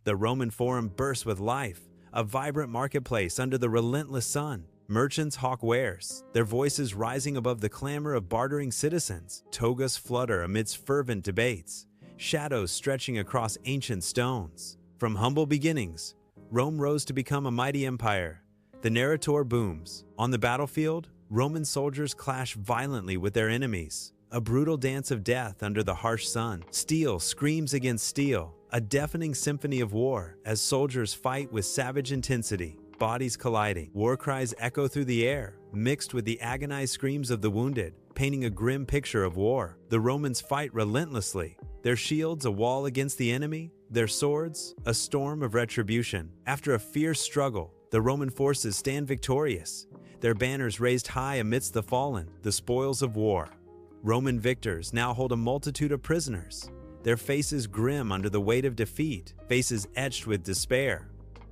The Roman Forum bursts with life, a vibrant marketplace under the relentless sun. Merchants hawk wares, their voices rising above the clamor of bartering citizens. Togas flutter amidst fervent debates, shadows stretching across ancient stones. From humble beginnings, Rome rose to become a mighty empire. The narrator booms. On the battlefield, Roman soldiers clash violently with their enemies, a brutal dance of death under the harsh sun. Steel screams against steel, a deafening symphony of war as soldiers fight with savage intensity, bodies colliding. War cries echo through the air, mixed with the agonized screams of the wounded, painting a grim picture of war. The Romans fight relentlessly, their shields a wall against the enemy, their swords a storm of retribution. After a fierce struggle, the Roman forces stand victorious, their banners raised high amidst the fallen, the spoils of war. Roman victors now hold a multitude of prisoners, their faces grim under the weight of defeat, faces etched with despair.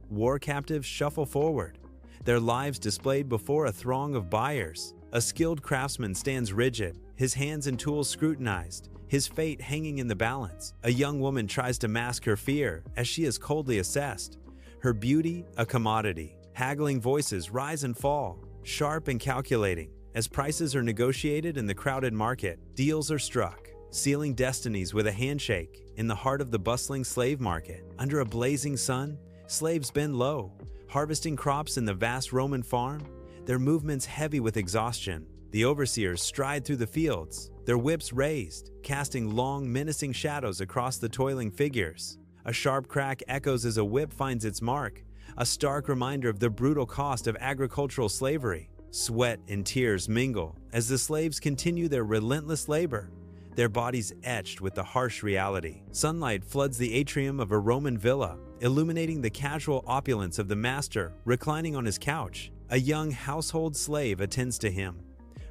War captives shuffle forward, their lives displayed before a throng of buyers. A skilled craftsman stands rigid, his hands and tools scrutinized, his fate hanging in the balance. A young woman tries to mask her fear as she is coldly assessed, her beauty a commodity. Haggling voices rise and fall, sharp and calculating. As prices are negotiated in the crowded market, deals are struck, sealing destinies with a handshake. In the heart of the bustling slave market, under a blazing sun, slaves bend low, harvesting crops in the vast Roman farm, their movements heavy with exhaustion. The overseers stride through the fields, their whips raised, casting long, menacing shadows across the toiling figures. A sharp crack echoes as a whip finds its mark, a stark reminder of the brutal cost of agricultural slavery. Sweat and tears mingle as the slaves continue their relentless labor, their bodies etched with the harsh reality. Sunlight floods the atrium of a Roman villa, illuminating the casual opulence of the master reclining on his couch. A young household slave attends to him,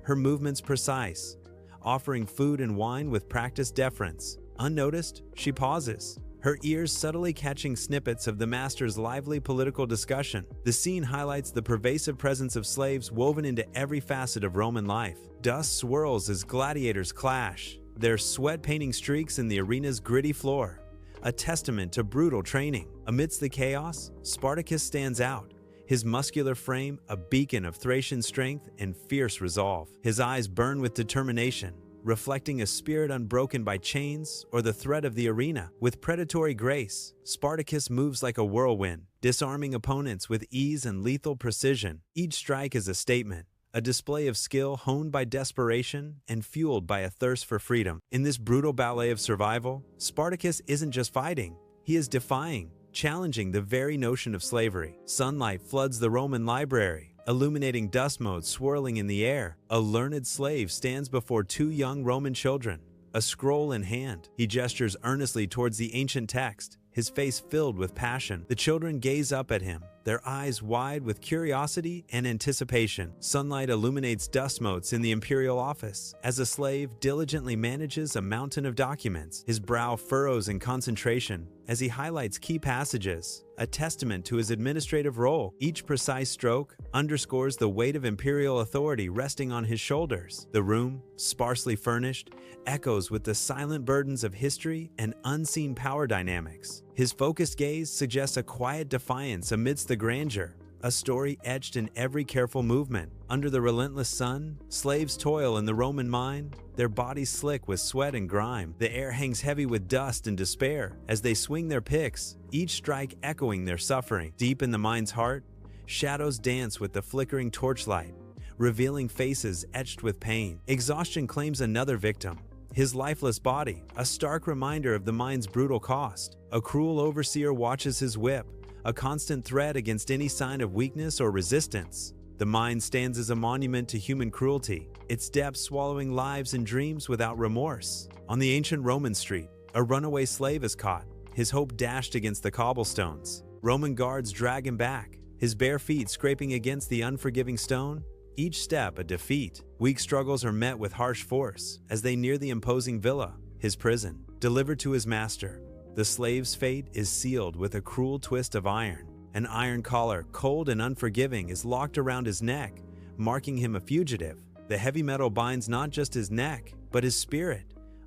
her movements precise, offering food and wine with practiced deference. Unnoticed, she pauses, her ears subtly catching snippets of the master's lively political discussion. The scene highlights the pervasive presence of slaves woven into every facet of Roman life. Dust swirls as gladiators clash, their sweat painting streaks in the arena's gritty floor, a testament to brutal training. Amidst the chaos, Spartacus stands out, his muscular frame a beacon of Thracian strength and fierce resolve. His eyes burn with determination, reflecting a spirit unbroken by chains or the threat of the arena. With predatory grace, Spartacus moves like a whirlwind, disarming opponents with ease and lethal precision. Each strike is a statement, a display of skill honed by desperation and fueled by a thirst for freedom. In this brutal ballet of survival, Spartacus isn't just fighting, he is defying, challenging the very notion of slavery. Sunlight floods the Roman library, illuminating dust motes swirling in the air. A learned slave stands before two young Roman children, a scroll in hand. He gestures earnestly towards the ancient text, his face filled with passion. The children gaze up at him, their eyes wide with curiosity and anticipation. Sunlight illuminates dust motes in the imperial office as a slave diligently manages a mountain of documents. His brow furrows in concentration as he highlights key passages, a testament to his administrative role. Each precise stroke underscores the weight of imperial authority resting on his shoulders. The room, sparsely furnished, echoes with the silent burdens of history and unseen power dynamics. His focused gaze suggests a quiet defiance amidst the grandeur, a story etched in every careful movement. Under the relentless sun, slaves toil in the Roman mine, their bodies slick with sweat and grime. The air hangs heavy with dust and despair as they swing their picks, each strike echoing their suffering. Deep in the mine's heart, shadows dance with the flickering torchlight, revealing faces etched with pain. Exhaustion claims another victim, his lifeless body, a stark reminder of the mine's brutal cost. A cruel overseer watches his whip, a constant threat against any sign of weakness or resistance. The mine stands as a monument to human cruelty, its depths swallowing lives and dreams without remorse. On the ancient Roman street, a runaway slave is caught, his hope dashed against the cobblestones. Roman guards drag him back, his bare feet scraping against the unforgiving stone, each step a defeat. Weak struggles are met with harsh force as they near the imposing villa, his prison. Delivered to his master, the slave's fate is sealed with a cruel twist of iron. An iron collar, cold and unforgiving, is locked around his neck, marking him a fugitive. The heavy metal binds not just his neck, but his spirit,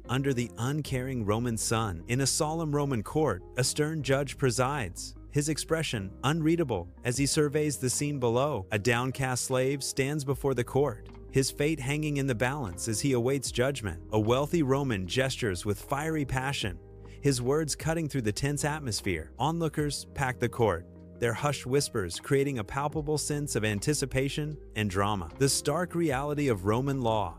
under the uncaring Roman sun. In a solemn Roman court, a stern judge presides, his expression unreadable as he surveys the scene below. A downcast slave stands before the court, his fate hanging in the balance as he awaits judgment. A wealthy Roman gestures with fiery passion, his words cutting through the tense atmosphere. Onlookers pack the court, their hushed whispers creating a palpable sense of anticipation and drama. The stark reality of Roman law.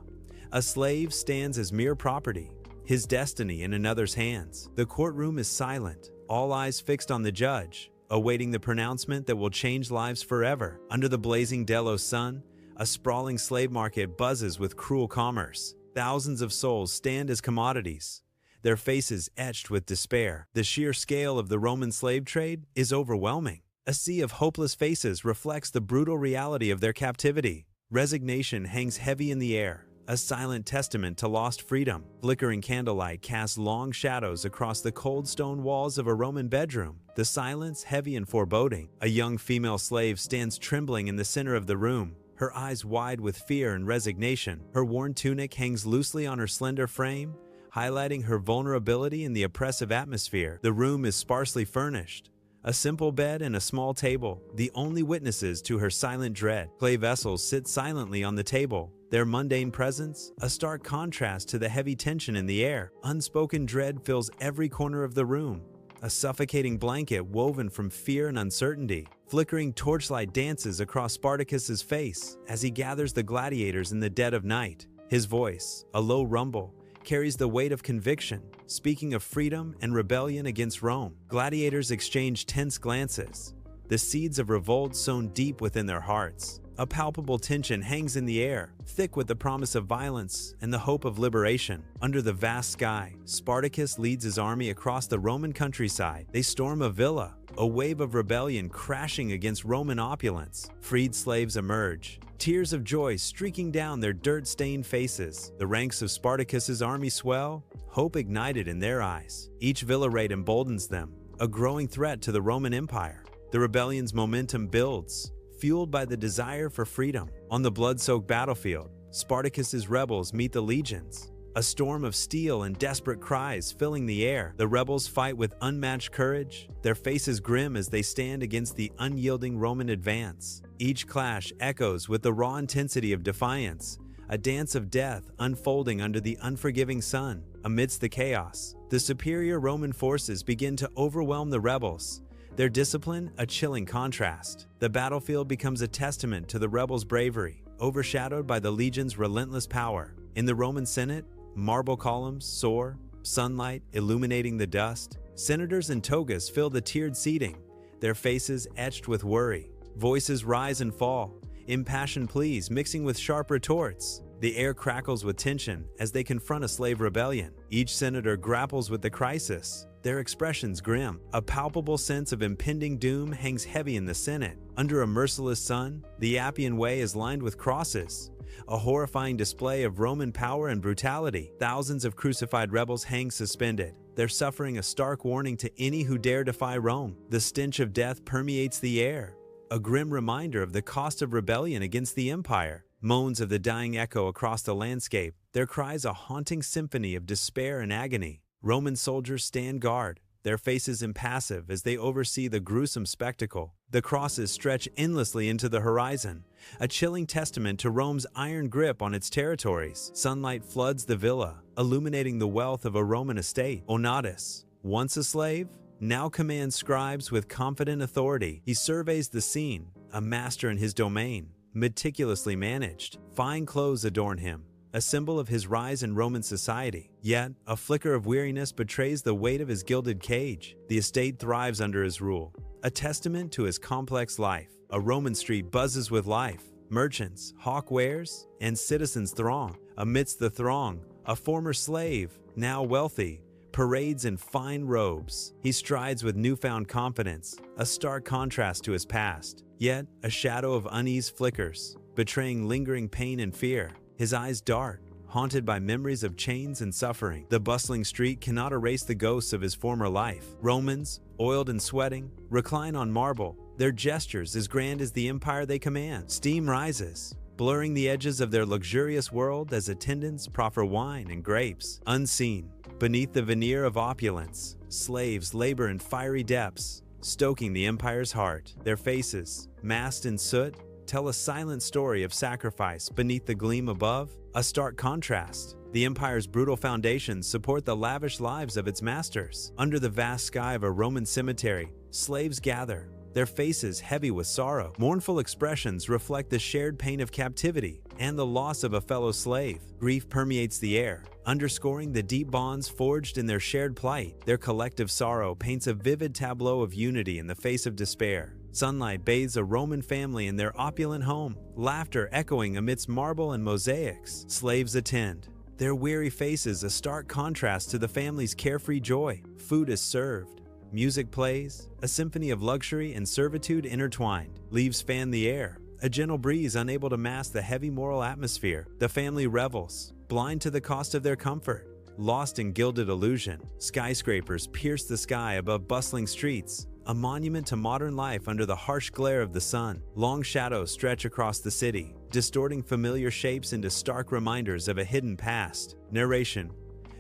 A slave stands as mere property, his destiny in another's hands. The courtroom is silent, all eyes fixed on the judge, awaiting the pronouncement that will change lives forever. Under the blazing Delos sun, a sprawling slave market buzzes with cruel commerce. Thousands of souls stand as commodities, their faces etched with despair. The sheer scale of the Roman slave trade is overwhelming. A sea of hopeless faces reflects the brutal reality of their captivity. Resignation hangs heavy in the air, a silent testament to lost freedom. Flickering candlelight casts long shadows across the cold stone walls of a Roman bedroom, the silence heavy and foreboding. A young female slave stands trembling in the center of the room, her eyes wide with fear and resignation. Her worn tunic hangs loosely on her slender frame, highlighting her vulnerability in the oppressive atmosphere. The room is sparsely furnished, a simple bed and a small table, the only witnesses to her silent dread. Clay vessels sit silently on the table, their mundane presence a stark contrast to the heavy tension in the air. Unspoken dread fills every corner of the room, a suffocating blanket woven from fear and uncertainty. Flickering torchlight dances across Spartacus's face as he gathers the gladiators in the dead of night. His voice, a low rumble, carries the weight of conviction, speaking of freedom and rebellion against Rome. Gladiators exchange tense glances, the seeds of revolt sown deep within their hearts. A palpable tension hangs in the air, thick with the promise of violence and the hope of liberation. Under the vast sky, Spartacus leads his army across the Roman countryside. They storm a villa, a wave of rebellion crashing against Roman opulence. Freed slaves emerge, tears of joy streaking down their dirt-stained faces. The ranks of Spartacus's army swell, hope ignited in their eyes. Each villa raid emboldens them, a growing threat to the Roman Empire. The rebellion's momentum builds, fueled by the desire for freedom. On the blood-soaked battlefield, Spartacus's rebels meet the legions, a storm of steel and desperate cries filling the air. The rebels fight with unmatched courage, their faces grim as they stand against the unyielding Roman advance. Each clash echoes with the raw intensity of defiance, a dance of death unfolding under the unforgiving sun. Amidst the chaos, the superior Roman forces begin to overwhelm the rebels, their discipline a chilling contrast. The battlefield becomes a testament to the rebels' bravery, overshadowed by the legion's relentless power. In the Roman Senate, marble columns soar, sunlight illuminating the dust. Senators in togas fill the tiered seating, their faces etched with worry. Voices rise and fall, impassioned pleas mixing with sharp retorts. The air crackles with tension as they confront a slave rebellion. Each senator grapples with the crisis, their expressions grim. A palpable sense of impending doom hangs heavy in the Senate. Under a merciless sun, the Appian Way is lined with crosses, a horrifying display of Roman power and brutality. Thousands of crucified rebels hang suspended, their suffering a stark warning to any who dare defy Rome. The stench of death permeates the air, a grim reminder of the cost of rebellion against the empire. Moans of the dying echo across the landscape, their cries a haunting symphony of despair and agony. Roman soldiers stand guard, their faces impassive as they oversee the gruesome spectacle. The crosses stretch endlessly into the horizon, a chilling testament to Rome's iron grip on its territories. Sunlight floods the villa, illuminating the wealth of a Roman estate. Onatus, once a slave, now commands scribes with confident authority. He surveys the scene, a master in his domain, meticulously managed. Fine clothes adorn him, a symbol of his rise in Roman society. Yet, a flicker of weariness betrays the weight of his gilded cage. The estate thrives under his rule, a testament to his complex life. A Roman street buzzes with life. Merchants, hawk wares, and citizens throng. Amidst the throng, a former slave, now wealthy, parades in fine robes. He strides with newfound confidence, a stark contrast to his past. Yet, a shadow of unease flickers, betraying lingering pain and fear. His eyes dart, haunted by memories of chains and suffering. The bustling street cannot erase the ghosts of his former life. Romans, oiled and sweating, recline on marble, their gestures as grand as the empire they command. Steam rises, blurring the edges of their luxurious world as attendants proffer wine and grapes. Unseen, beneath the veneer of opulence, slaves labor in fiery depths, stoking the empire's heart. Their faces, masked in soot, tell a silent story of sacrifice beneath the gleam above. A stark contrast. The empire's brutal foundations support the lavish lives of its masters. Under the vast sky of a Roman cemetery, slaves gather, their faces heavy with sorrow. Mournful expressions reflect the shared pain of captivity and the loss of a fellow slave. Grief permeates the air, underscoring the deep bonds forged in their shared plight. Their collective sorrow paints a vivid tableau of unity in the face of despair. Sunlight bathes a Roman family in their opulent home, laughter echoing amidst marble and mosaics. Slaves attend, their weary faces a stark contrast to the family's carefree joy. Food is served, music plays, a symphony of luxury and servitude intertwined. Leaves fan the air, a gentle breeze unable to mask the heavy moral atmosphere. The family revels, blind to the cost of their comfort. Lost in gilded illusion, skyscrapers pierce the sky above bustling streets, a monument to modern life under the harsh glare of the sun. Long shadows stretch across the city, distorting familiar shapes into stark reminders of a hidden past. Narration.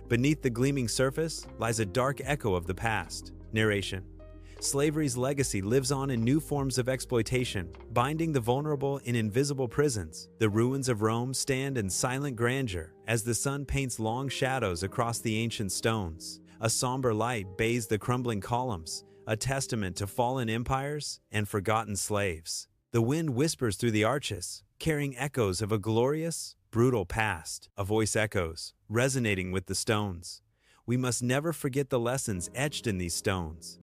Beneath the gleaming surface lies a dark echo of the past. Narration. Slavery's legacy lives on in new forms of exploitation, binding the vulnerable in invisible prisons. The ruins of Rome stand in silent grandeur as the sun paints long shadows across the ancient stones. A somber light bathes the crumbling columns, a testament to fallen empires and forgotten slaves. The wind whispers through the arches, carrying echoes of a glorious, brutal past. A voice echoes, resonating with the stones. We must never forget the lessons etched in these stones.